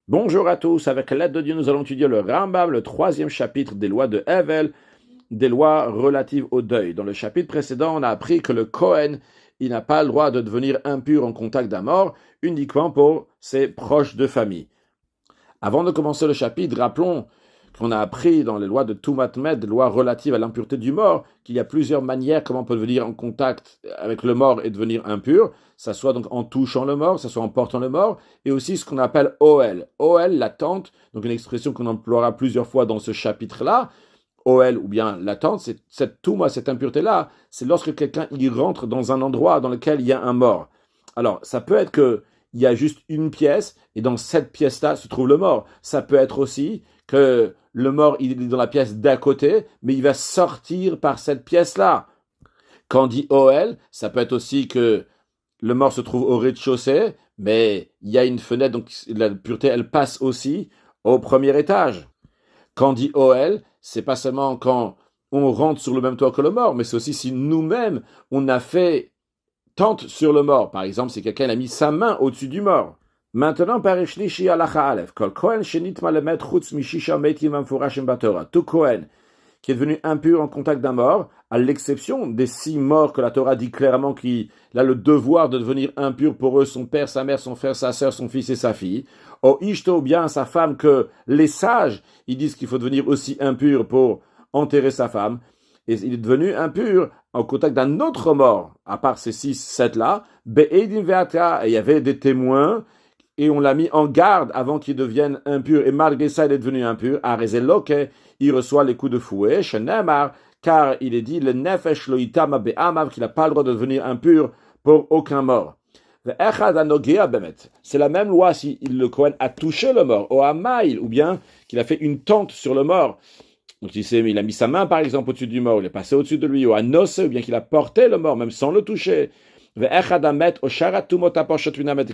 Bonjour à tous, avec l'aide de Dieu, nous allons étudier le Rambam, le troisième chapitre des lois de Hevel, des lois relatives au deuil. Dans le chapitre précédent, on a appris que le Kohen, il n'a pas le droit de devenir impur en contact d'un mort, uniquement pour ses proches de famille. Avant de commencer le chapitre, rappelons qu'on a appris dans les lois de Tumat Med, lois relatives à l'impureté du mort, qu'il y a plusieurs manières comment on peut venir en contact avec le mort et devenir impur. Ça soit donc en touchant le mort, ça soit en portant le mort, et aussi ce qu'on appelle OL. OL, l'attente, donc une expression qu'on emploiera plusieurs fois dans ce chapitre-là. OL ou bien l'attente, c'est cette touma, cette impureté-là, c'est lorsque quelqu'un il rentre dans un endroit dans lequel il y a un mort. Alors, ça peut être que il y a juste une pièce, et dans cette pièce-là se trouve le mort. Ça peut être aussi que le mort, il est dans la pièce d'à côté, mais il va sortir par cette pièce-là. Quand on dit OL, ça peut être aussi que le mort se trouve au rez-de-chaussée, mais il y a une fenêtre, donc la pureté, elle passe aussi au premier étage. Quand on dit OL, c'est pas seulement quand on rentre sur le même toit que le mort, mais c'est aussi si nous-mêmes, on a fait tente sur le mort. Par exemple, si quelqu'un a mis sa main au-dessus du mort. Maintenant, Parish Lishi Alacha Aleph, Kol Kohen Shenit Malemet Chutz Mishisha Metim Amforashim Batora. Tout Kohen qui est devenu impur en contact d'un mort, à l'exception des 6 morts que la Torah dit clairement qu'il a le devoir de devenir impur pour eux, son père, sa mère, son frère, sa sœur, son fils et sa fille. Ou Ishto, bien sa femme, que les sages, ils disent qu'il faut devenir aussi impur pour enterrer sa femme. Et il est devenu impur en contact d'un autre mort, à part ces 6, 7-là. Be'edim ve'ata, et il y avait des témoins, et on l'a mis en garde avant qu'il devienne impur, et malgré ça, il est devenu impur. Arezeloke, il reçoit les coups de fouet, Shenemar, car il est dit, le nefesh lo itama be'amav, qu'il n'a pas le droit de devenir impur pour aucun mort. C'est la même loi si le Kohen a touché le mort, au hamail, ou bien qu'il a fait une tente sur le mort. Donc il a mis sa main par exemple au-dessus du mort, il est passé au-dessus de lui, ou à noce, ou bien qu'il a porté le mort, même sans le toucher. Que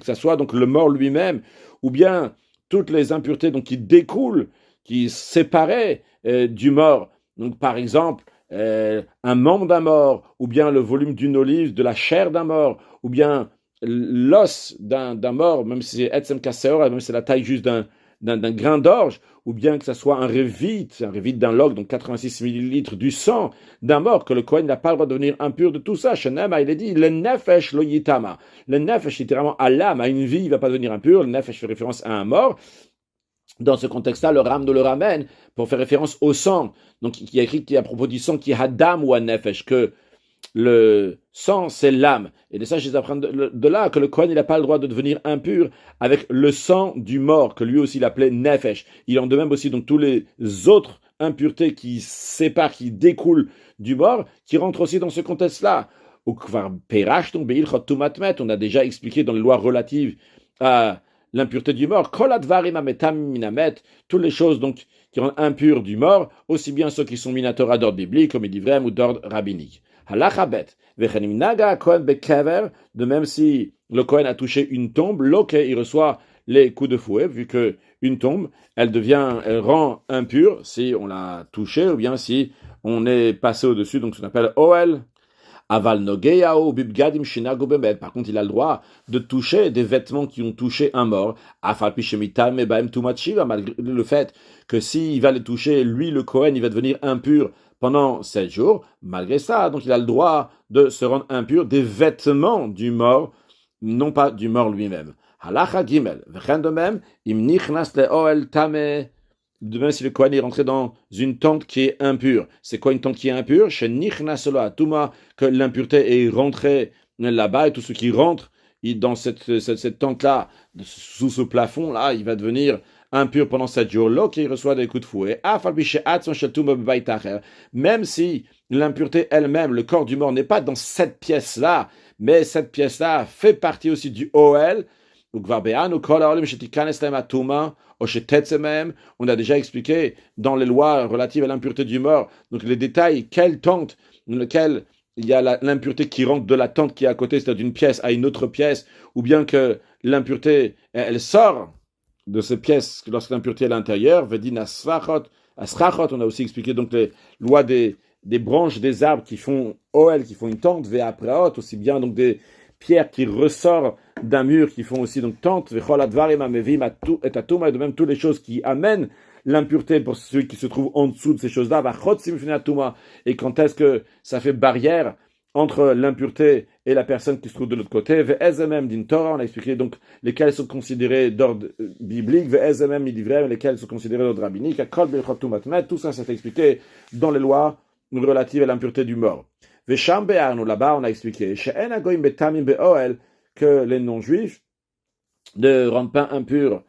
ce soit donc le mort lui-même, ou bien toutes les impuretés donc, qui découlent, qui séparaient du mort. Donc par exemple, un membre d'un mort, ou bien le volume d'une olive, de la chair d'un mort, ou bien l'os d'un mort, même si c'est etzem kasseor, même si c'est la taille juste d'un grain d'orge, ou bien que ce soit un révite d'un log, donc 86 millilitres du sang d'un mort, que le Kohen n'a pas le droit de devenir impur de tout ça. Shenema, il est dit, le nefesh lo yitama. Le nefesh, littéralement, à l'âme, à une vie, il ne va pas devenir impur. Le nefesh fait référence à un mort. Dans ce contexte-là, le Ram nous le ramène pour faire référence au sang. Donc, il y a écrit à propos du sang qui est hadam ou un nefesh, que le sang, c'est l'âme. Et de ça, je les apprends de là que le Kohen, il n'a pas le droit de devenir impur avec le sang du mort, que lui aussi il appelait nefesh. Il en de même aussi donc tous les autres impuretés qui séparent, qui découlent du mort, qui rentrent aussi dans ce contexte-là. On a déjà expliqué dans les lois relatives à l'impureté du mort, toutes les choses donc qui rendent impures du mort, aussi bien ceux qui sont minatora d'ordre biblique, comme il dit vrai, ou d'ordre rabbinique. Halachabet, de même si le Kohen a touché une tombe, il reçoit les coups de fouet, vu que une tombe, elle rend impure si on l'a touché, ou bien si on est passé au-dessus, donc ce qu'on appelle OL. Aval nogeyao bibgadim shinago bemet. Par contre, il a le droit de toucher des vêtements qui ont touché un mort. Afal pishemitam ebaem tumachiva, malgré le fait que s'il va les toucher, lui, le Kohen, il va devenir impur pendant 7 jours. Malgré ça, donc il a le droit de se rendre impur des vêtements du mort, non pas du mort lui-même. Halacha gimel. V'chen de même, im nichnas le'oel tameh. De même si le Kohen est rentré dans une tente qui est impure. C'est quoi une tente qui est impure? Que l'impureté est rentrée là-bas et tout ce qui rentre dans cette tente-là, sous ce plafond-là, il va devenir impur pendant 7 jours. Là, qui reçoit des coups de fouet. Même si l'impureté elle-même, le corps du mort, n'est pas dans cette pièce-là, mais cette pièce-là fait partie aussi du OL. On a déjà expliqué dans les lois relatives à l'impureté du mort, donc les détails, quelle tente dans laquelle il y a l'impureté qui rentre de la tente qui est à côté, c'est-à-dire d'une pièce à une autre pièce, ou bien que l'impureté, elle sort de cette pièce lorsque l'impureté est à l'intérieur. On a aussi expliqué donc les lois des branches des arbres qui font OL, qui font une tente, aussi bien donc des pierres qui ressortent d'un mur qui font aussi donc tente, et de même toutes les choses qui amènent l'impureté pour celui qui se trouve en dessous de ces choses-là, et quand est-ce que ça fait barrière entre l'impureté et la personne qui se trouve de l'autre côté, on a expliqué donc lesquels sont considérés d'ordre biblique, lesquels sont considérés d'ordre rabbinique, tout ça c'est expliqué dans les lois relatives à l'impureté du mort. Là-bas on a expliqué que les non-juifs ne rendent pas impurs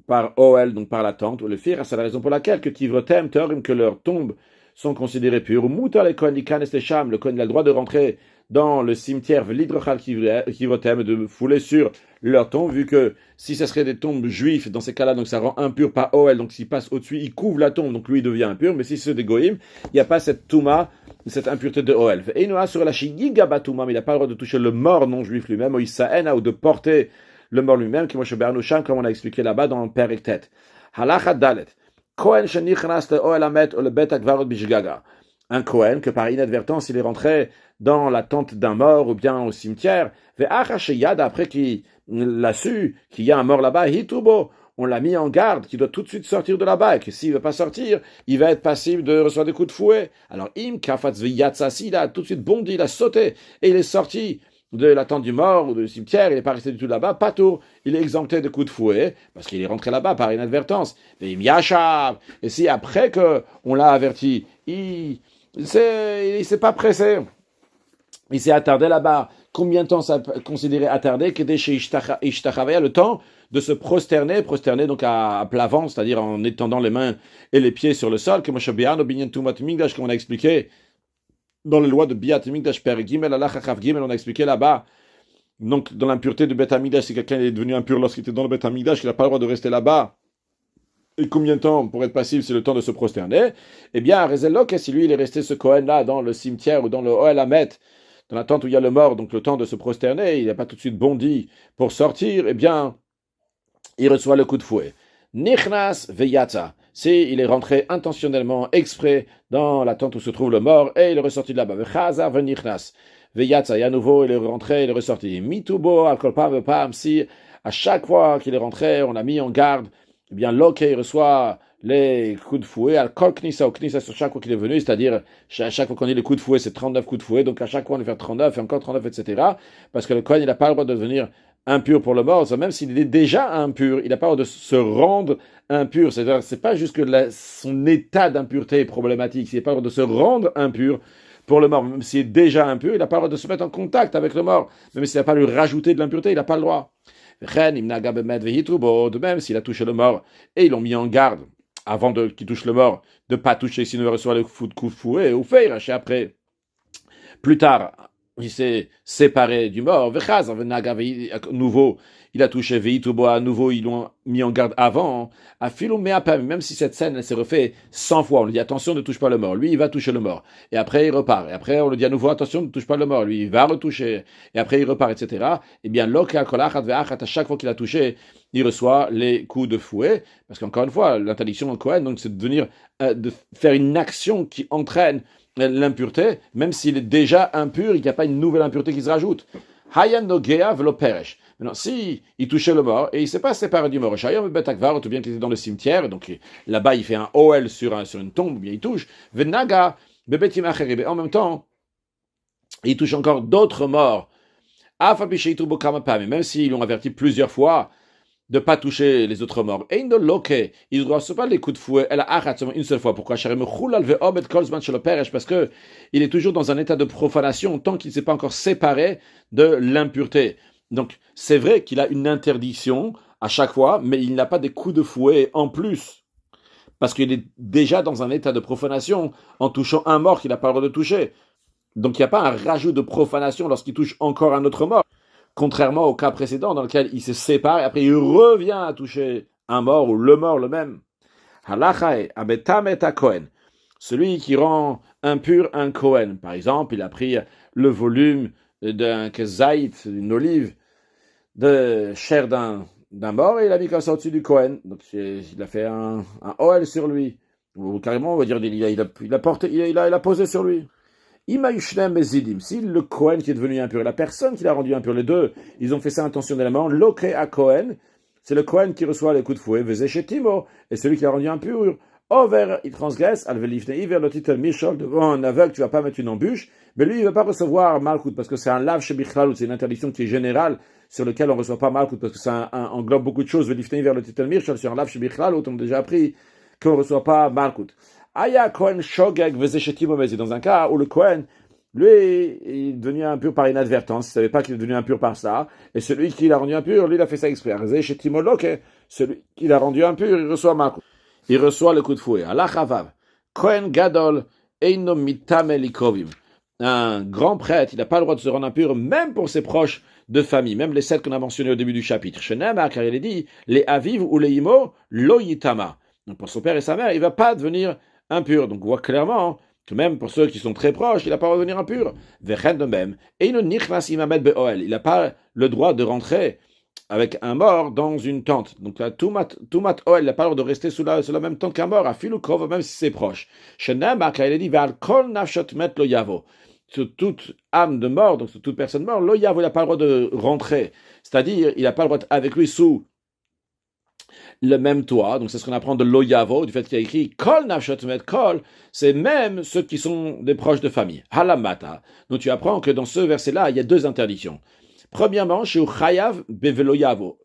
par Oel, donc par la tente, ou le fir, c'est la raison pour laquelle que leurs tombes sont considérées pures. Le Kohen a le droit de rentrer dans le cimetière de fouler sur leur tombe, vu que si ce serait des tombes juives, dans ces cas-là, donc ça rend impur par Oel, donc s'il passe au-dessus, il couvre la tombe, donc lui il devient impur, mais si c'est des goïm, il n'y a pas cette touma, cette impureté de Oel. Et il sur la shigiga batuma, mais il n'a pas le droit de toucher le mort non-juif lui-même, ou de porter le mort lui-même, comme on a expliqué là-bas dans le Père Ektet. Halacha Dalet. Kohen shenichnas le Oel Hamet ou le Bet Akvarot Bishgaga. Un Kohen que par inadvertance il est rentré dans la tente d'un mort ou bien au cimetière, après qu'il l'a su qu'il y a un mort là-bas, hitubo, on l'a mis en garde qu'il doit tout de suite sortir de là-bas et que s'il ne veut pas sortir, il va être passible de recevoir des coups de fouet. Alors im kafatz v'yatsasi, il a tout de suite bondi, il a sauté et il est sorti de la tente du mort ou du cimetière, il n'est pas resté du tout là-bas, pas tout, il est exempté de coups de fouet, parce qu'il est rentré là-bas par inadvertance. Et si après qu'on l'a averti, il s'est pas pressé, il s'est attardé là-bas. Combien de temps ça considéré attardé? Que le temps de se prosterner donc à plat ventre, c'est-à-dire en étendant les mains et les pieds sur le sol, comme on a expliqué dans les lois de Biat Mikdash Per Gimel, Allah Chav Gimel, on a expliqué là-bas. Donc, dans l'impureté du Bet Hamikdash, si quelqu'un est devenu impur lorsqu'il était dans le Bet Hamikdash, il n'a pas le droit de rester là-bas. Et combien de temps pour être passif, c'est le temps de se prosterner? Eh bien, Rezelok, si lui, il est resté ce Kohen-là dans le cimetière ou dans le Oel Hamet, dans la tente où il y a le mort, donc le temps de se prosterner, il n'a pas tout de suite bondi pour sortir, eh bien, il reçoit le coup de fouet. Nichnas veyatza. Si il est rentré intentionnellement, exprès, dans la tente où se trouve le mort, et il est ressorti de là-bas. Vechaza venichnas. Veyatza. Et à nouveau, il est rentré, il est ressorti. Mitubo, alkolpa, vepam. Si, à chaque fois qu'il est rentré, on l'a mis en garde, eh bien, l'ok, il reçoit les coups de fouet. Alkol knisa ou knisa sur chaque fois qu'il est venu, c'est-à-dire, à chaque fois qu'on dit les coups de fouet, c'est 39 coups de fouet. Donc, à chaque fois, on va faire 39 et encore 39, etc. Parce que le Kohen, il n'a pas le droit de devenir impur pour le mort, même s'il est déjà impur, il n'a pas le droit de se rendre impur. C'est pas juste que son état d'impureté est problématique, il n'a pas le droit de se rendre impur pour le mort. Même s'il est déjà impur, il n'a pas le droit de se mettre en contact avec le mort. Même s'il n'a pas lui rajouter de l'impureté, il n'a pas le droit. De même, s'il a touché le mort et ils l'ont mis en garde avant qu'il touche le mort, de ne pas toucher s'il ne recevoir le coup de fouet, ou faire après. Plus tard, il s'est séparé du mort. Nouveau, il a touché Veitubo, à nouveau, ils l'ont mis en garde avant. Même si cette scène elle s'est refait 100 fois, on lui dit attention, ne touche pas le mort. Lui, il va toucher le mort. Et après, il repart. Et après, on lui dit à nouveau attention, ne touche pas le mort. Lui, il va retoucher. Et après, il repart, etc. Eh bien, à chaque fois qu'il a touché, il reçoit les coups de fouet. Parce qu'encore une fois, l'interdiction en Kohen, donc, c'est de faire une action qui entraîne l'impureté, même s'il est déjà impur, il n'y a pas une nouvelle impureté qui se rajoute. Hayan nogea velo peresh. Maintenant, si il touchait le mort et il ne s'est pas séparé du mort, ou bien qu'il était dans le cimetière, donc là-bas il fait un OL sur une tombe, ou bien il touche, venaga bebetim acheribe. En même temps, il touche encore d'autres morts. Même s'ils l'ont averti plusieurs fois de ne pas toucher les autres morts. Et il ne reçoit pas les coups de fouet, elle a une seule fois. Pourquoi? Parce que il est toujours dans un état de profanation tant qu'il ne s'est pas encore séparé de l'impureté. Donc, c'est vrai qu'il a une interdiction à chaque fois, mais il n'a pas des coups de fouet en plus. Parce qu'il est déjà dans un état de profanation en touchant un mort qu'il n'a pas le droit de toucher. Donc, il n'y a pas un rajout de profanation lorsqu'il touche encore un autre mort. Contrairement au cas précédent dans lequel il se sépare et après il revient à toucher un mort ou le mort le même. Halachae abetamet Kohen. Celui qui rend impur un Kohen. Par exemple, il a pris le volume d'un kezait, une olive, de chair d'un mort et il a mis comme ça au-dessus du Kohen. Donc il a fait un OL sur lui. Ou carrément, on va dire, il a posé sur lui. Imaïshnem Mezidim, si le Kohen qui est devenu impur, la personne qui l'a rendu impur, les deux, ils ont fait ça intentionnellement, Loke à Kohen, c'est le Kohen qui reçoit les coups de fouet, Vezechetimo, et celui qui l'a rendu impur. Over, il transgresse, Alvelifnei, vers le titre Mishol, devant un aveugle, tu vas pas mettre une embûche, mais lui, il ne va pas recevoir Malkout, parce que c'est un lav Shebichlal, c'est une interdiction qui est générale, sur lequel on ne reçoit pas Malkout, parce que ça englobe beaucoup de choses, Velifnei, vers le titre Mishol, sur un lav Shebichlal, on a déjà appris qu'on ne reçoit pas Malkout. Aya Kohen Shogeg Vezechetimo, mais c'est dans un cas où le Kohen, lui, il est devenu impur par inadvertance, il ne savait pas qu'il est devenu impur par ça, et celui qui l'a rendu impur, lui, il a fait ça exprès. Vezechetimo Loke, celui qui l'a rendu impur, il reçoit Malkout. Il reçoit le coup de fouet. Allah Chavav. Kohen Gadol Eino Mitame Likovim. Un grand prêtre, il n'a pas le droit de se rendre impur, même pour ses proches de famille, même les 7 qu'on a mentionnés au début du chapitre. Shenema, car il est dit, les Aviv ou les Imo, Lo Yitama. Donc pour son père et sa mère, il ne va pas devenir impur. Donc on voit clairement que même pour ceux qui sont très proches, il n'a pas le droit de devenir impur. Vechen de même. Eino Nichnas Imamed Be'oel. Il n'a pas le droit de rentrer avec un mort dans une tente. Donc là, Tumat Oel, il n'a pas le droit de rester sous la même tente qu'un mort, à Filukov, même si c'est proche. Shenem, car il a dit, Ve'al kol nafshot met lo yavo. Sur toute âme de mort, donc sur toute personne morte, lo yavo, il n'a pas le droit de rentrer. C'est-à-dire, il n'a pas le droit d'être avec lui sous le même toit. Donc c'est ce qu'on apprend de lo yavo, du fait qu'il y a écrit kol nafshot met kol, c'est même ceux qui sont des proches de famille. Halamata. Donc tu apprends que dans ce verset-là, il y a 2 interdictions. Premièrement, chez Chayav Beveloyavo,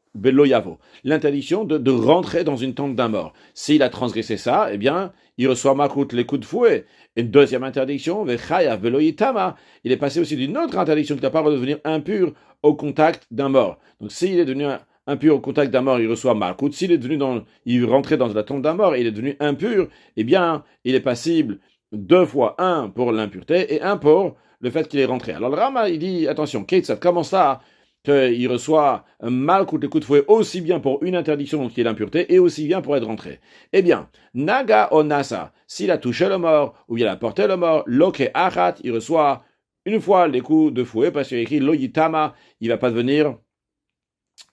l'interdiction de rentrer dans une tente d'un mort. S'il a transgressé ça, eh bien, il reçoit Malkout, les coups de fouet. Une deuxième interdiction, Chayav Beloyitama, il est passé aussi d'une autre interdiction qui n'a pas le droit de devenir impur au contact d'un mort. Donc s'il est devenu impur au contact d'un mort, il reçoit Malkout. S'il est il rentrait dans la tente d'un mort et il est devenu impur, eh bien, il est passible 2 fois, 1 pour l'impureté et 1 pour le fait qu'il est rentré. Alors le Rama, il dit, attention, Ketzat, comment ça qu'il reçoit un Malkout, le coup de fouet, aussi bien pour une interdiction qui est l'impureté, et aussi bien pour être rentré? Eh bien, Naga Onasa, s'il a touché le mort, ou il a porté le mort, Loke Achat, il reçoit une fois les coups de fouet, parce qu'il est écrit Loyitama, il ne va pas devenir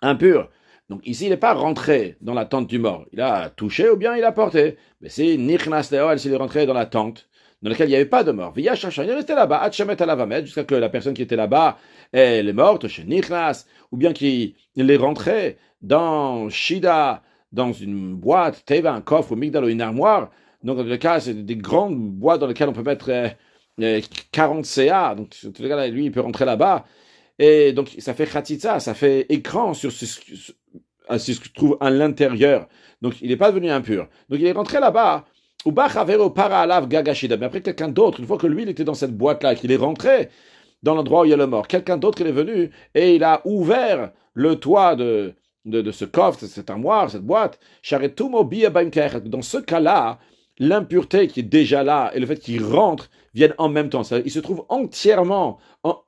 impur. Donc ici, il n'est pas rentré dans la tente du mort. Il a touché ou bien il a porté. Mais c'est Nichnas Leoel, s'il est rentré dans la tente dans laquelle il n'y avait pas de mort. Via Shachan, il est resté là-bas, jusqu'à que la personne qui était là-bas, elle est morte, chez Nichnas, ou bien qu'il est rentré dans Shida, dans une boîte, Teva, un coffre, ou Migdal, ou une armoire. Donc dans le cas, c'est des grandes boîtes dans lesquelles on peut mettre 40 CA. Donc en tout cas, lui, il peut rentrer là-bas. Et donc ça fait khatitza, ça fait écran sur ce qui se trouve à l'intérieur. Donc il n'est pas devenu impur. Donc il est rentré là-bas. Mais après quelqu'un d'autre, une fois que lui il était dans cette boîte-là, qu'il est rentré dans l'endroit où il y a le mort, quelqu'un d'autre il est venu et il a ouvert le toit de ce coffre, de cette armoire, cette boîte. Dans ce cas-là, l'impureté qui est déjà là et le fait qu'il rentre viennent en même temps. Il se trouve entièrement, en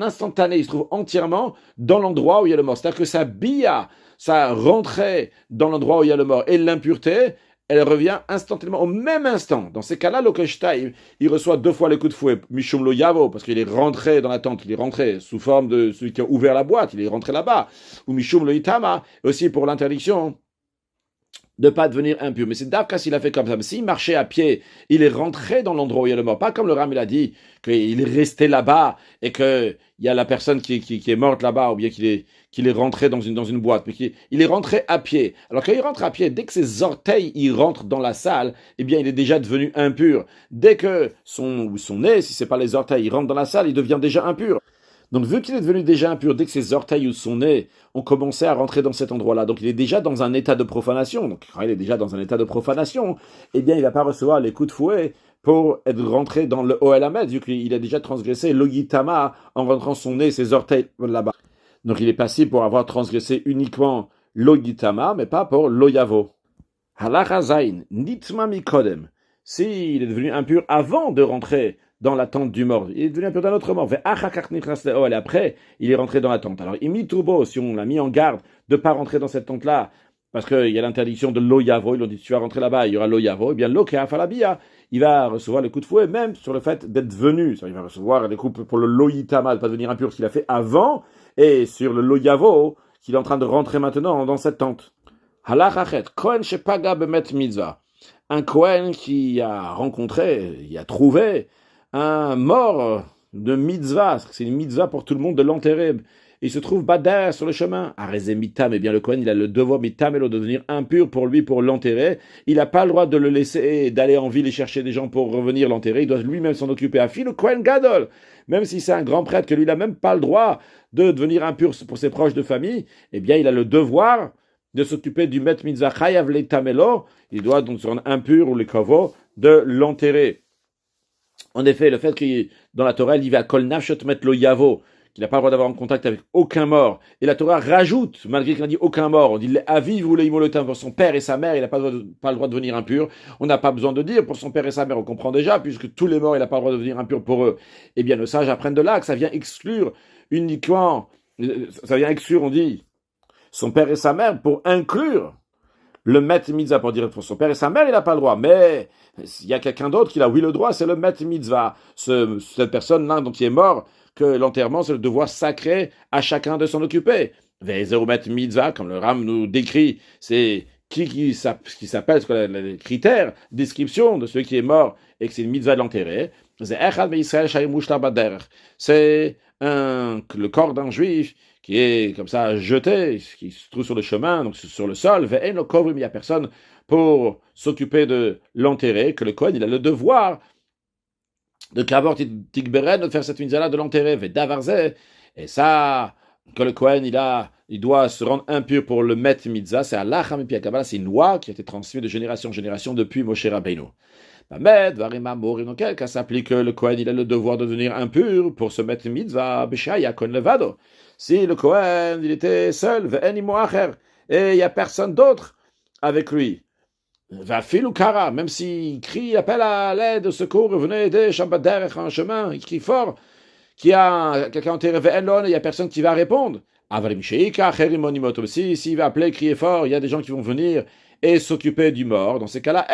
instantané, il se trouve entièrement dans l'endroit où il y a le mort. C'est-à-dire que sa bia, ça rentrait dans l'endroit où il y a le mort. Et l'impureté, elle revient instantanément, au même instant. Dans ces cas-là, l'Okeshtaï, il reçoit 2 fois les coups de fouet, Mishum lo Yavo, parce qu'il est rentré dans la tente, il est rentré sous forme de celui qui a ouvert la boîte, il est rentré là-bas, ou Mishum lo Itama, aussi pour l'interdiction de ne pas devenir impur. Mais c'est Davka s'il a fait comme ça. Mais s'il marchait à pied, il est rentré dans l'endroit où il y a le mort. Pas comme le Ram il a dit, qu'il est resté là-bas et qu'il y a la personne qui est morte là-bas, ou bien qu'il est rentré dans une boîte. Mais il est rentré à pied. Alors quand il rentre à pied, dès que ses orteils il rentrent dans la salle, eh bien il est déjà devenu impur. Dès que son nez, si c'est pas les orteils, il rentre dans la salle, il devient déjà impur. Donc, vu qu'il est devenu déjà impur dès que ses orteils ou son nez ont commencé à rentrer dans cet endroit-là, donc il est déjà dans un état de profanation. Donc, quand il est déjà dans un état de profanation, eh bien, il ne va pas recevoir les coups de fouet pour être rentré dans le Ohel Hamed, vu qu'il a déjà transgressé l'Ogitama en rentrant son nez et ses orteils là-bas. Donc, il est passible pour avoir transgressé uniquement l'Ogitama, mais pas pour l'Oyavo. Halacha Zain, Nitma Mikodem. S'il est devenu impur avant de rentrer dans la tente du mort, il est devenu impur d'un autre mort. Et après, il est rentré dans la tente. Alors, Imitubo, si on l'a mis en garde de ne pas rentrer dans cette tente-là, parce qu'il y a l'interdiction de l'Oyavo, ils ont dit si tu vas rentrer là-bas, il y aura l'Oyavo, et bien l'Okeafalabia, il va recevoir les coups de fouet, même sur le fait d'être venu. Il va recevoir les coups pour le Loyitama, de ne pas devenir impur, ce qu'il a fait avant, et sur le Loyavo, qu'il est en train de rentrer maintenant dans cette tente. Halachachet, Kohen shepaga bemet mitzvah. Un Kohen qui a rencontré, il a trouvé un mort de mitzvah, c'est une mitzvah pour tout le monde de l'enterrer. Il se trouve Bader sur le chemin. Arezé mitam, eh bien le Kohen, il a le devoir mitamelo de devenir impur pour lui, pour l'enterrer. Il n'a pas le droit de le laisser d'aller en ville et chercher des gens pour revenir l'enterrer. Il doit lui-même s'en occuper. Afi le Kohen Gadol, même si c'est un grand prêtre que lui, il n'a même pas le droit de devenir impur pour ses proches de famille, eh bien il a le devoir de s'occuper du Met Mitzvah Chayav le Tamelo. Il doit donc se rendre impur ou le Kavo de l'enterrer. En effet, le fait que dans la Torah, il y va Kol Nafshot Met Lo Yavo, qu'il n'a pas le droit d'avoir en contact avec aucun mort. Et la Torah rajoute, malgré qu'il a dit aucun mort, on dit Aviv ou Leimolotin pour son père et sa mère, il n'a pas le droit de devenir impur. On n'a pas besoin de dire pour son père et sa mère, on comprend déjà, puisque tous les morts, il n'a pas le droit de devenir impur pour eux. Eh bien, nos sages apprennent de là que ça vient exclure uniquement, ça vient exclure, on dit, son père et sa mère pour inclure le Met Mitzvah, pour dire pour son père et sa mère, il n'a pas le droit. Mais il y a quelqu'un d'autre qui a oui le droit, c'est le Met Mitzvah. Cette personne-là, donc qui est mort, que l'enterrement, c'est le devoir sacré à chacun de s'en occuper. Met Mitzvah, comme le Ram nous décrit, c'est qui s'appelle, les critères, description de celui qui est mort et que c'est une mitzvah de l'enterrer. C'est le corps d'un juif qui est comme ça jeté, qui se trouve sur le chemin, donc sur le sol, il n'y a personne pour s'occuper de l'enterrer, que le Kohen, il a le devoir de Kavor Tikberen, de faire cette mitzvah-là, de l'enterrer, et ça, que le Kohen, il doit se rendre impur pour le Met Mitzvah, c'est Halakha Mipi Kabbalah, c'est une loi qui a été transmise de génération en génération depuis Moshe Rabbeinu. Dans quel cas s'applique que le Kohen, il a le devoir de devenir impur pour se mettre mitzvah, Beshaya Kohen Levado. Si le Kohen, il était seul, et il n'y a personne d'autre avec lui, même s'il crie, appelle à l'aide, au secours, venez aider, Shabbader, en chemin, il crie fort, qu'il y a quelqu'un enterré, il n'y a personne qui va répondre. S'il va appeler, crier fort, il y a des gens qui vont venir et s'occuper du mort. Dans ces cas-là,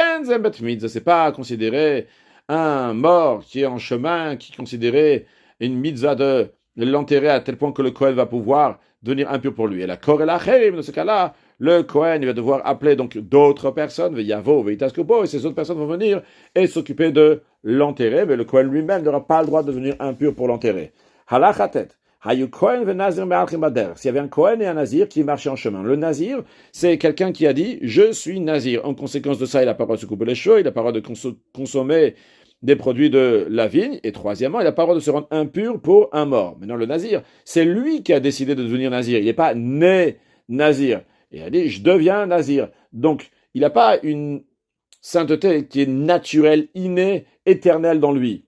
c'est pas considéré un mort qui est en chemin, qui est considéré une mitzvah de l'enterrer à tel point que le Kohen va pouvoir devenir impur pour lui. Et la dans ce cas-là, le Kohen il va devoir appeler donc d'autres personnes, Yavo, et ces autres personnes vont venir et s'occuper de l'enterrer, mais le Kohen lui-même n'aura pas le droit de devenir impur pour l'enterrer. Halachatet. S'il y avait un Kohen et un Nazir qui marchaient en chemin. Le Nazir, c'est quelqu'un qui a dit « Je suis Nazir ». En conséquence de ça, il n'a pas le droit de se couper les cheveux, il n'a pas le droit de consommer des produits de la vigne. Et troisièmement, il n'a pas le droit de se rendre impur pour un mort. Maintenant, le Nazir, c'est lui qui a décidé de devenir Nazir. Il n'est pas né Nazir. Et il a dit « Je deviens Nazir ». Donc, il n'a pas une sainteté qui est naturelle, innée, éternelle dans lui.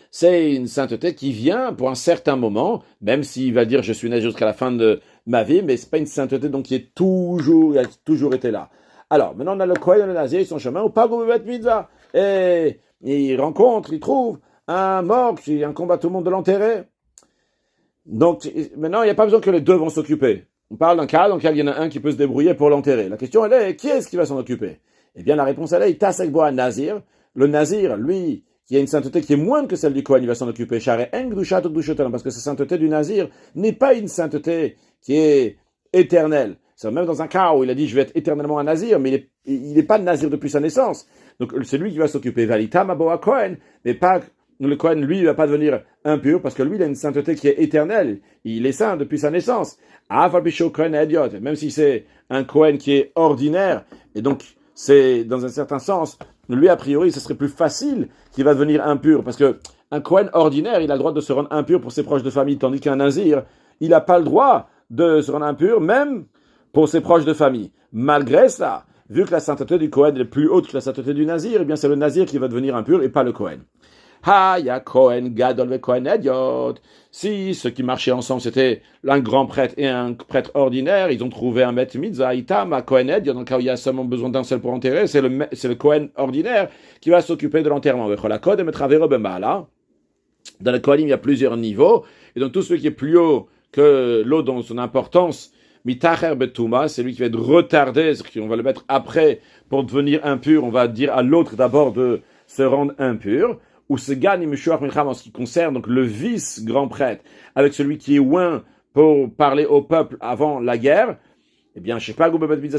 C'est une sainteté qui vient pour un certain moment, même s'il va dire je suis nazir jusqu'à la fin de ma vie, mais c'est pas une sainteté donc qui est toujours, a toujours été là. Alors, maintenant on a le Kohen et le Nazir, ils sont en chemin au Pagou Bet Mitzvah, et ils rencontrent, ils trouvent un mort, qui un combat tout le monde de l'enterrer. Donc, maintenant il n'y a pas besoin que les deux vont s'occuper. On parle d'un cas dans lequel il y en a un qui peut se débrouiller pour l'enterrer. La question elle est, qui est-ce qui va s'en occuper? Eh bien la réponse elle est, il tasse avec bois Nazir. Le Nazir, lui, qui a une sainteté qui est moindre que celle du Kohen, il va s'en occuper. Parce que cette sainteté du Nazir n'est pas une sainteté qui est éternelle. C'est même dans un cas où il a dit je vais être éternellement un Nazir, mais il n'est pas Nazir depuis sa naissance. Donc c'est lui qui va s'occuper. Valitam Aboa Kohen, mais pas le Kohen, lui, il ne va pas devenir impur parce que lui, il a une sainteté qui est éternelle. Il est saint depuis sa naissance. Même si c'est un Kohen qui est ordinaire, et donc c'est dans un certain sens, lui, a priori, ce serait plus facile qu'il va devenir impur, parce que un Kohen ordinaire, il a le droit de se rendre impur pour ses proches de famille, tandis qu'un Nazir, il n'a pas le droit de se rendre impur, même pour ses proches de famille. Malgré cela, vu que la sainteté du Kohen est plus haute que la sainteté du Nazir, eh bien c'est le Nazir qui va devenir impur et pas le Kohen. Ya Kohen Gadol ve Kohen Ediot. Si ceux qui marchaient ensemble c'était un grand prêtre et un prêtre ordinaire, ils ont trouvé un Met Mitzvah Itam à Kohen Ediot. Dans le cas où il y a seulement besoin d'un seul pour enterrer, c'est le Kohen ordinaire qui va s'occuper de l'enterrement. Dans le Kohanim, il y a plusieurs niveaux, et donc tout celui qui est plus haut que l'autre dans son importance, Mitacher Betuma, c'est lui qui va être retardé, c'est-à-dire qu'on va le mettre après pour devenir impur. On va dire à l'autre d'abord de se rendre impur. Ou se gagne en ce qui concerne donc le vice-grand prêtre avec celui qui est loin pour parler au peuple avant la guerre, eh bien, je sais pas,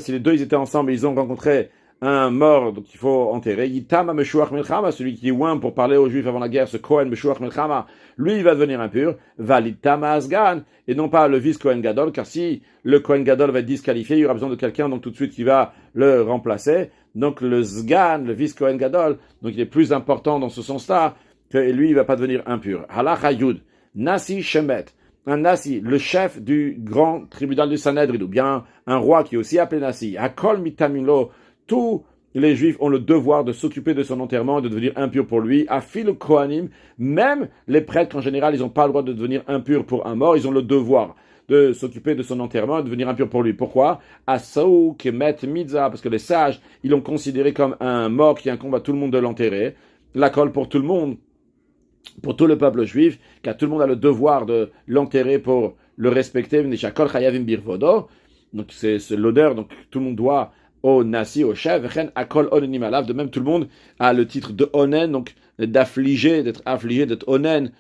si les deux ils étaient ensemble et ils ont rencontré un mort, donc il faut enterrer. Yitama Meshuach Milchama, celui qui est loin pour parler aux Juifs avant la guerre, ce Kohen Meshuach Milchama, lui, il va devenir impur. Valitama Asgan, et non pas le vice Kohen Gadol, car si le Kohen Gadol va être disqualifié, il y aura besoin de quelqu'un, donc tout de suite, qui va le remplacer. Donc le Sgan, le vice Kohen Gadol, donc il est plus important dans ce sens-là, que lui, il va pas devenir impur. Halacha Yud, Nasi Shemet, un Nasi, le chef du grand tribunal du Sanhedrin, ou bien un roi qui est aussi appelé Nasi, Hakol Mitamilo, tous les Juifs ont le devoir de s'occuper de son enterrement et de devenir impur pour lui. Afil Kohanim, même les prêtres en général, ils n'ont pas le droit de devenir impurs pour un mort, ils ont le devoir de s'occuper de son enterrement et de devenir impur pour lui. Pourquoi? Asau Kemet Mitzah, parce que les sages, ils l'ont considéré comme un mort qui incombe à tout le monde de l'enterrer. La colle pour tout le monde, pour tout le peuple juif, car tout le monde a le devoir de l'enterrer pour le respecter. Donc c'est l'odeur, donc tout le monde doit au nasi, au chef, de même tout le monde a le titre de onen, donc d'affligé, d'être affligé, d'être onen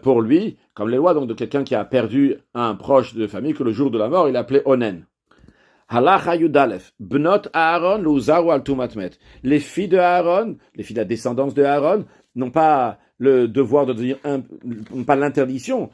pour lui, comme les lois donc de quelqu'un qui a perdu un proche de famille, que le jour de la mort il appelait onen. Halacha Yudalef, Bnot Aaron, l'Uzaru al Tumatmet. Les filles de Aaron, les filles de la descendance de Aaron, n'ont pas le devoir de devenir n'ont pas l'interdiction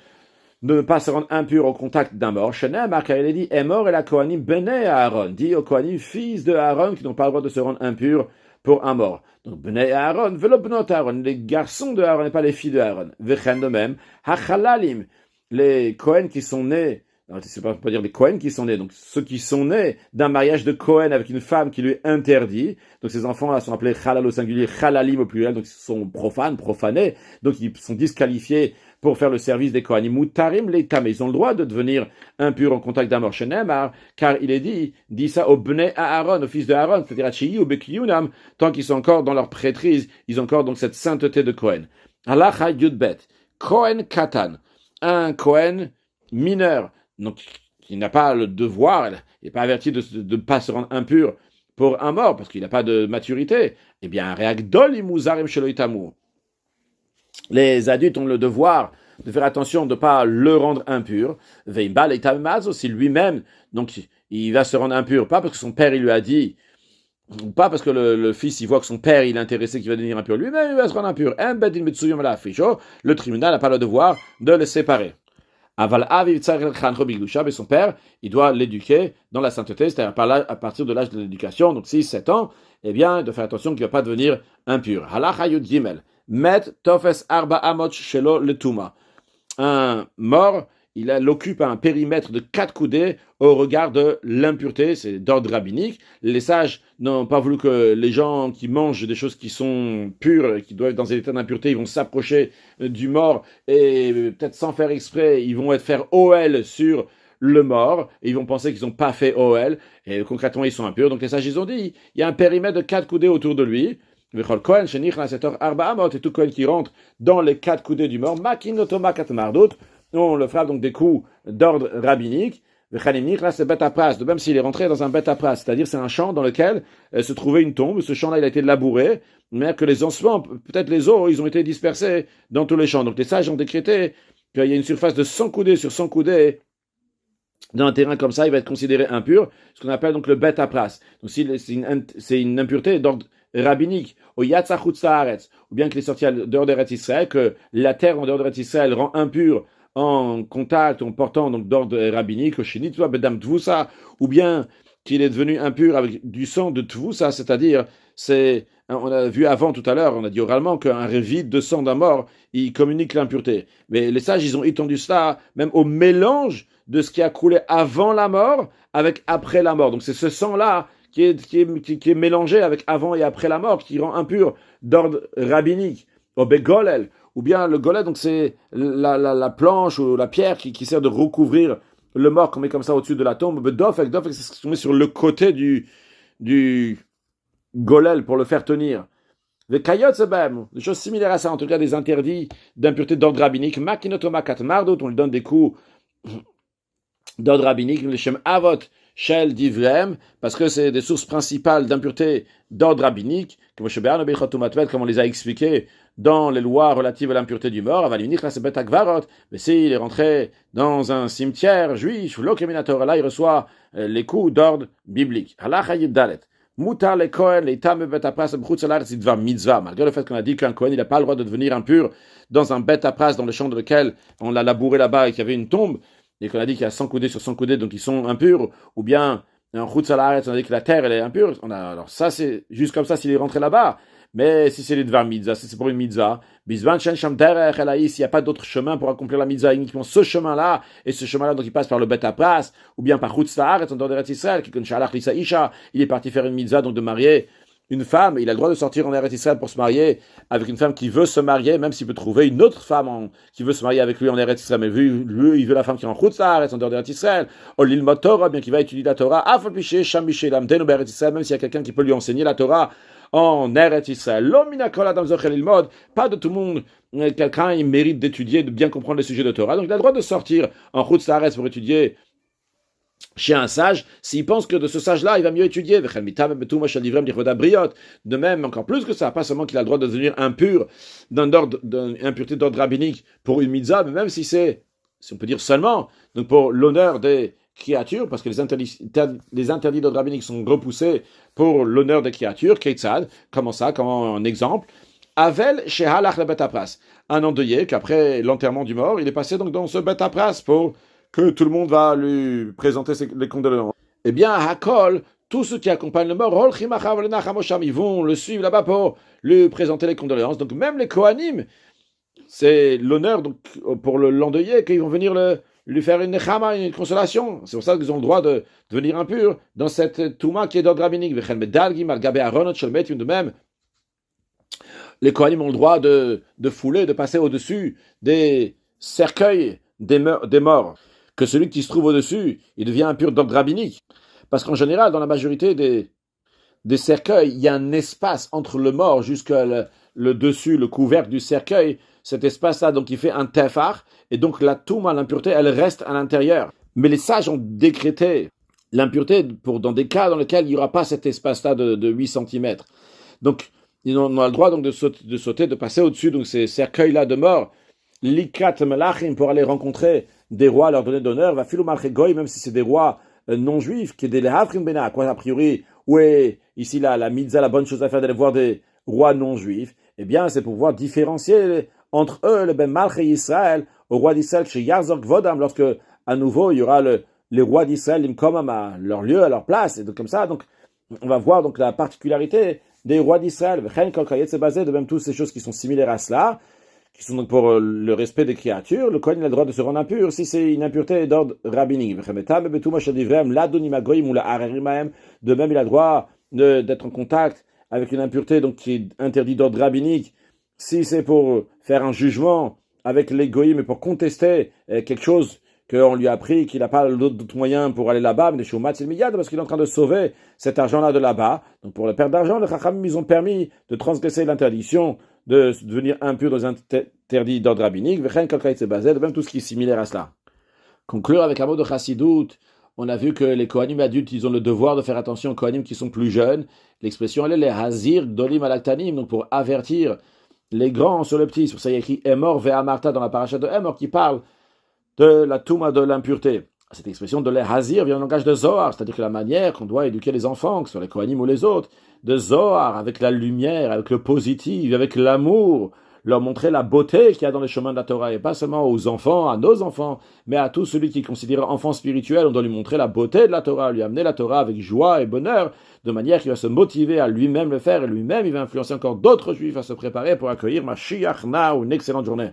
de ne pas se rendre impur au contact d'un mort. Shenem, car il est dit, est mort et la Kohanim Bnei Aaron, dit aux Kohanim, fils de Aaron, qui n'ont pas le droit de se rendre impurs pour un mort. Donc, Bnei Aaron, velo Bnot Aaron, les garçons de Aaron et pas les filles de Aaron. Vechen de même, Hachalalim, les Kohen qui sont nés, non, c'est pas dire les Kohen qui sont nés, donc ceux qui sont nés d'un mariage de Kohen avec une femme qui lui est interdit, donc ces enfants-là sont appelés Chalal au singulier, Chalalim au pluriel, donc ils sont profanés, donc ils sont disqualifiés pour faire le service des Kohanim. Mutarim leitam, ils ont le droit de devenir impurs en contact d'un mort shenemar, car il est dit ça au Bnei Aaron, au fils de Aaron, c'est-à-dire à Chiyu ou Bekiyunam, tant qu'ils sont encore dans leur prêtrise, ils ont encore donc cette sainteté de Kohen. Halacha Yudbet, Kohen Katan, un Kohen mineur, donc qui n'a pas le devoir, il n'est pas averti de ne pas se rendre impur pour un mort, parce qu'il n'a pas de maturité, eh bien, Reagdol imuzarim sheloitamu. Les adultes ont le devoir de faire attention de ne pas le rendre impur. Veimbal et tamaz aussi lui-même, donc il va se rendre impur, pas parce que son père il lui a dit, ou pas parce que le fils il voit que son père il est intéressé qu'il va devenir impur, lui-même il va se rendre impur. Le tribunal n'a pas le devoir de le séparer. Aval aviv tzarich l'chancho bigdusha, mais son père, il doit l'éduquer dans la sainteté, c'est-à-dire à partir de l'âge de l'éducation, donc 6-7 ans, eh bien, de faire attention qu'il ne va pas devenir impur. Halacha yud gimel, met tofes arba amot shelo letuma. Un mort, il occupe un périmètre de 4 coudées au regard de l'impureté, c'est d'ordre rabbinique. Les sages n'ont pas voulu que les gens qui mangent des choses qui sont pures, qui doivent être dans un état d'impureté, ils vont s'approcher du mort et peut-être sans faire exprès, ils vont faire OL sur le mort, et ils vont penser qu'ils n'ont pas fait OL, et concrètement ils sont impurs. Donc les sages ils ont dit, il y a un périmètre de 4 coudées autour de lui, et tout Kohen qui rentre dans les 4 coudées du mort, on le frappe donc des coups d'ordre rabbinique. De même s'il est rentré dans un bet à pras, c'est-à-dire c'est un champ dans lequel se trouvait une tombe. Ce champ-là il a été labouré, mais que les ossements, peut-être les os, ils ont été dispersés dans tous les champs. Donc les sages ont décrété qu'il y a une surface de 100 coudées sur 100 coudées dans un terrain comme ça, il va être considéré impur, ce qu'on appelle donc le bet à pras. Donc si c'est une impureté d'ordre rabbinique, ou bien qu'il est sorti dehors d'Eretz Israël, que la terre en dehors d'Eretz Israël rend impur en contact, en portant donc d'ordre rabbinique, ou bien qu'il est devenu impur avec du sang de Tvousa, c'est-à-dire, on a vu avant tout à l'heure, on a dit oralement qu'un vide de sang d'un mort, il communique l'impureté. Mais les sages, ils ont étendu cela même au mélange de ce qui a coulé avant la mort avec après la mort. Donc c'est ce sang-là qui est mélangé avec avant et après la mort, qui rend impur d'ordre rabbinique. Au begolel, ou bien le golel, donc c'est la planche ou la pierre qui sert de recouvrir le mort qu'on met comme ça au-dessus de la tombe. Dofek, c'est ce qu'on met sur le côté du golel pour le faire tenir. Les kayot, c'est même des choses similaires à ça, en tout cas des interdits d'impureté d'ordre rabbinique. Makinotomakat mardot, on lui donne des coups d'ordre rabbinique, le shem avot shel divrem, parce que c'est des sources principales d'impureté d'ordre rabbinique, comme on les a expliqués dans les lois relatives à l'impureté du mort. Mais s'il est rentré dans un cimetière juif, là il reçoit les coups d'ordre biblique. Mutar le Kohen, les Tam Bet Apras, c'est Dvar Mitzvah. Malgré le fait qu'on a dit qu'un Kohen, il n'a pas le droit de devenir impur dans un Bet Apras, dans le champ dans lequel on l'a labouré là-bas et qu'il y avait une tombe, et qu'on a dit qu'il y a 100 coudées sur 100 coudées, donc ils sont impurs, ou bien en Chutz Alaretz, on a dit que la terre, elle est impure. Alors ça, c'est juste comme ça s'il est rentré là-bas. Mais si c'est les Dvar Mitzvah, si c'est pour une Mitzvah, Bizvan Shen Sham Derech Elaïs, il n'y a pas d'autre chemin pour accomplir la Mitzvah, uniquement ce chemin-là, et ce chemin-là, donc il passe par le Bet Apras, ou bien par Chutz Alaretz, en dehors d'Eretz Israël, qui Shalach Lisa Isha, il est parti faire une Mitzvah, donc de marier une femme, il a le droit de sortir en Eretz Israël pour se marier avec une femme qui veut se marier, même s'il peut trouver une autre femme qui veut se marier avec lui en Eretz Israël, mais lui, il veut la femme qui est en Chutz La'aretz, en dehors d'Eretz Israël, ou l'ilmot Torah, bien qu'il va étudier la Torah, Afal Piché, Sham Miché, Lamdenu Be'Eretz Israël, même s'il y a quelqu'un qui peut lui enseigner la Torah en Eretz Israël. L'omina kol adam zochel ilmod, pas de tout le monde, quelqu'un il mérite d'étudier, de bien comprendre les sujets de Torah, donc il a le droit de sortir en Chutz La'aretz pour étudier chez un sage, s'il pense que de ce sage-là, il va mieux étudier. De même, encore plus que ça, pas seulement qu'il a le droit de devenir impur d'une impureté d'ordre rabbinique pour une mitzvah, mais même si c'est, si on peut dire seulement, donc pour l'honneur des créatures, parce que les interdits d'ordre rabbinique sont repoussés pour l'honneur des créatures, Keitzad, comment ça, comment un exemple, Avel Shehalach le Bet Apras, un endeuillé qu'après l'enterrement du mort, il est passé donc dans ce Bet Apras pour que tout le monde va lui présenter les condoléances. Eh bien, Hakol, tous ceux qui accompagnent le mort, ils vont le suivre là-bas pour lui présenter les condoléances. Donc même les Kohanim, c'est l'honneur donc, pour l'endeuillé qu'ils vont venir lui faire une nechama, une consolation. C'est pour ça qu'ils ont le droit de devenir impurs dans cette touma qui est d'ordre rabbinique. De même, les Kohanim ont le droit de fouler, de passer au-dessus des cercueils des morts. Que celui qui se trouve au-dessus, il devient impur d'ordre rabbinique. Parce qu'en général, dans la majorité des cercueils, il y a un espace entre le mort jusqu'à le dessus, le couvercle du cercueil. Cet espace-là, donc, il fait un tefar, et donc la touma, l'impureté, elle reste à l'intérieur. Mais les sages ont décrété l'impureté dans des cas dans lesquels il n'y aura pas cet espace-là de 8 cm. Donc, ils ont le droit donc, de sauter, de passer au-dessus, donc ces cercueils-là de mort, l'ikrat melachim, pour aller rencontrer des rois, leur donner d'honneur, va filou malchegoy, même si c'est des rois non juifs, qui est des lehavrim bena, quoi, a priori, où est ici la mitzvah, la bonne chose à faire d'aller voir des rois non juifs, eh bien, c'est pour pouvoir différencier entre eux, le ben malché Israël, au roi d'Israël, chez Yarzor Gvodam, lorsque, à nouveau, il y aura les rois d'Israël, l'imkomam, à leur lieu, à leur place, et donc comme ça, donc, on va voir, donc, la particularité des rois d'Israël, c'est basé de même toutes ces choses qui sont similaires à cela, qui sont donc pour le respect des créatures, le Kohen a le droit de se rendre impur si c'est une impureté d'ordre rabbinique. De même, il a le droit d'être en contact avec une impureté donc, qui est interdite d'ordre rabbinique si c'est pour faire un jugement avec les goïms et pour contester quelque chose qu'on lui a appris, qu'il n'a pas d'autre moyen pour aller là-bas, mais parce qu'il est en train de sauver cet argent-là de là-bas. Donc pour la perte d'argent, les Chachamim, ils ont permis de transgresser l'interdiction de devenir impur dans un interdit d'ordre rabbinique, de même tout ce qui est similaire à cela. Conclure avec un mot de Chassidut, on a vu que les Kohanim adultes, ils ont le devoir de faire attention aux Kohanim qui sont plus jeunes. L'expression, elle est les Hazir Gdolim Alaktanim, donc pour avertir les grands sur le petit. C'est pour ça qu'il y a écrit Emor Ve'amarta dans la paracha de Emor qui parle de la touma de l'impureté. Cette expression de les Hazir vient du langage de Zohar, c'est-à-dire que la manière qu'on doit éduquer les enfants, que ce soit les Kohanim ou les autres, de Zohar, avec la lumière, avec le positif, avec l'amour, leur montrer la beauté qu'il y a dans les chemins de la Torah, et pas seulement aux enfants, à nos enfants, mais à tout celui qui considère enfant spirituel, on doit lui montrer la beauté de la Torah, lui amener la Torah avec joie et bonheur, de manière qu'il va se motiver à lui-même le faire, et lui-même il va influencer encore d'autres juifs à se préparer pour accueillir Mashiach Na, une excellente journée.